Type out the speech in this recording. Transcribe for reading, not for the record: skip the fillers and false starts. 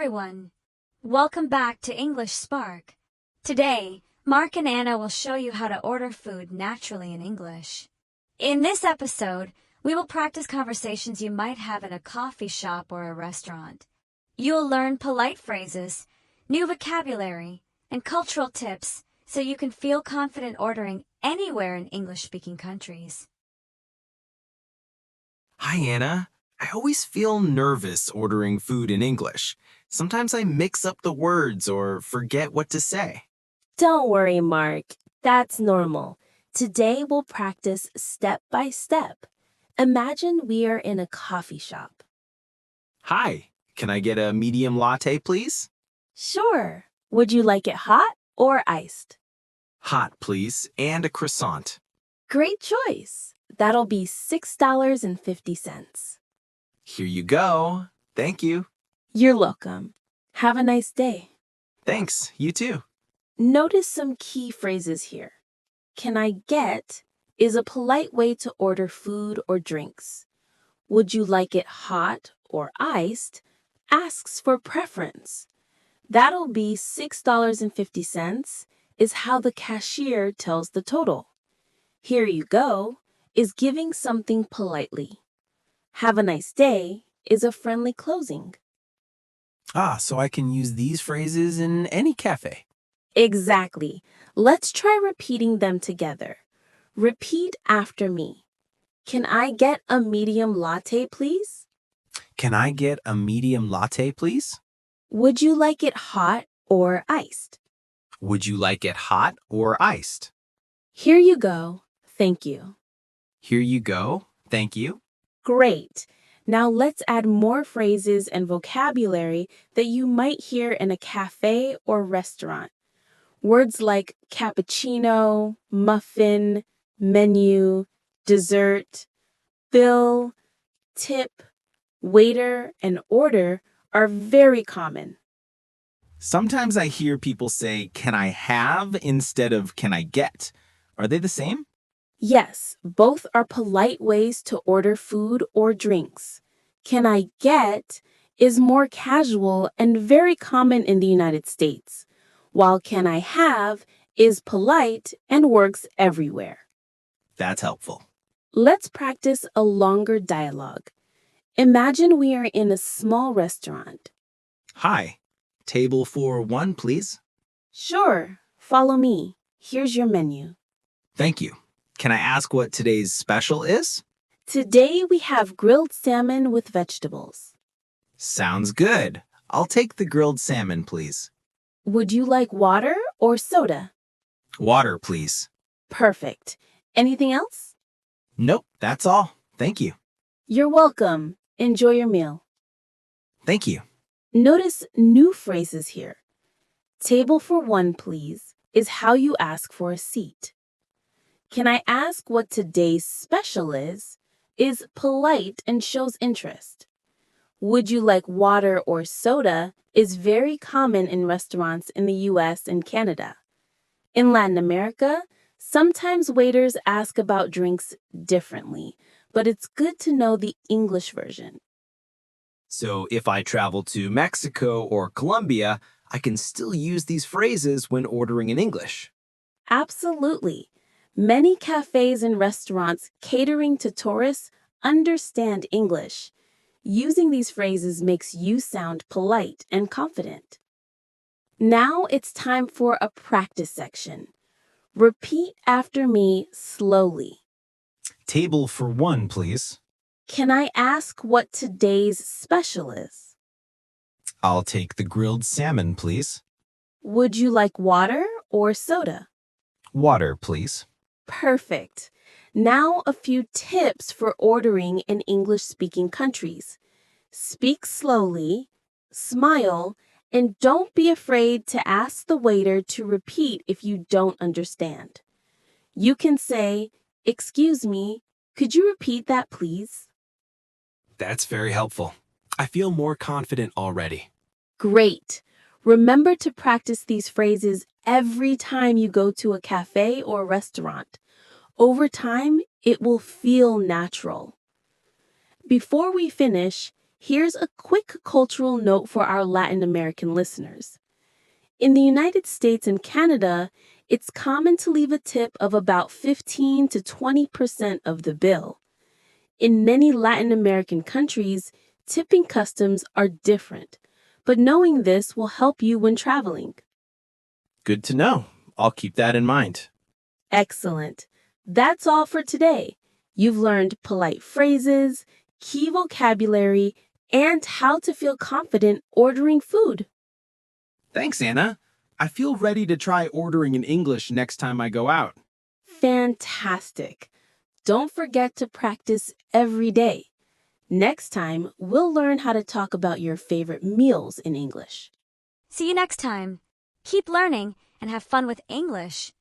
everyone! Welcome back to English Spark. Today, Mark and Anna will show you how to order food naturally in English. In this episode, we will practice conversations you might have in a coffee shop or a restaurant. You'll learn polite phrases, new vocabulary, and cultural tips so you can feel confident ordering anywhere in English-speaking countries. Hi, Anna. I always feel nervous ordering food in English. Sometimes I mix up the words or forget what to say. Don't worry, Mark. That's normal. Today we'll practice step by step. Imagine we are in a coffee shop. Hi, can I get a medium latte, please? Sure. Would you like it hot or iced? Hot, please, and a croissant. Great choice. That'll be $6.50. Here you go. Thank you. You're welcome. Have a nice day. Thanks, you too. Notice some key phrases here. Can I get is a polite way to order food or drinks. Would you like it hot or iced asks for preference. That'll be $6.50 is how the cashier tells the total. Here you go is giving something politely. Have a nice day is a friendly closing. So I can use these phrases in any cafe. Exactly. Let's try repeating them together. Repeat after me. Can I get a medium latte, please? Can I get a medium latte, please? Would you like it hot or iced? Would you like it hot or iced? Here you go. Thank you. Here you go. Thank you. Great. Now let's add more phrases and vocabulary that you might hear in a cafe or restaurant. Words like cappuccino, muffin, menu, dessert, bill, tip, waiter, and order are very common. Sometimes I hear people say, can I have instead of can I get? Are they the same? Yes, both are polite ways to order food or drinks. Can I get is more casual and very common in the United States, while can I have is polite and works everywhere. That's helpful. Let's practice a longer dialogue. Imagine we are in a small restaurant. Hi, table for one, please. Sure, follow me. Here's your menu. Thank you. Can I ask what today's special is? Today we have grilled salmon with vegetables. Sounds good. I'll take the grilled salmon, please. Would you like water or soda? Water, please. Perfect. Anything else? Nope, that's all. Thank you. You're welcome. Enjoy your meal. Thank you. Notice new phrases here. Table for one, please, is how you ask for a seat. Can I ask what today's special is polite and shows interest. Would you like water or soda is very common in restaurants in the US and Canada. In Latin America, sometimes waiters ask about drinks differently, but it's good to know the English version. So if I travel to Mexico or Colombia, I can still use these phrases when ordering in English. Absolutely. Many cafes and restaurants catering to tourists understand English. Using these phrases makes you sound polite and confident. Now it's time for a practice section. Repeat after me slowly. Table for one, please. Can I ask what today's special is? I'll take the grilled salmon, please. Would you like water or soda? Water, please. Perfect. Now a few tips for ordering in English-speaking countries. Speak slowly, smile, and don't be afraid to ask the waiter to repeat if you don't understand. You can say, "Excuse me, could you repeat that, please?" That's very helpful. I feel more confident already. Great. Remember to practice these phrases every time you go to a cafe or restaurant. Over time, it will feel natural. Before we finish, Here's a quick cultural note for our Latin American listeners. In the United States and Canada, it's common to leave a tip of about 15 to 20% of the bill. In many Latin American countries, tipping customs are different, but knowing this will help you when traveling. Good to know. I'll keep that in mind. Excellent. That's all for today. You've learned polite phrases, key vocabulary, and how to feel confident ordering food. Thanks, Anna. I feel ready to try ordering in English next time I go out. Fantastic. Don't forget to practice every day. Next time, we'll learn how to talk about your favorite meals in English. See you next time. Keep learning and have fun with English.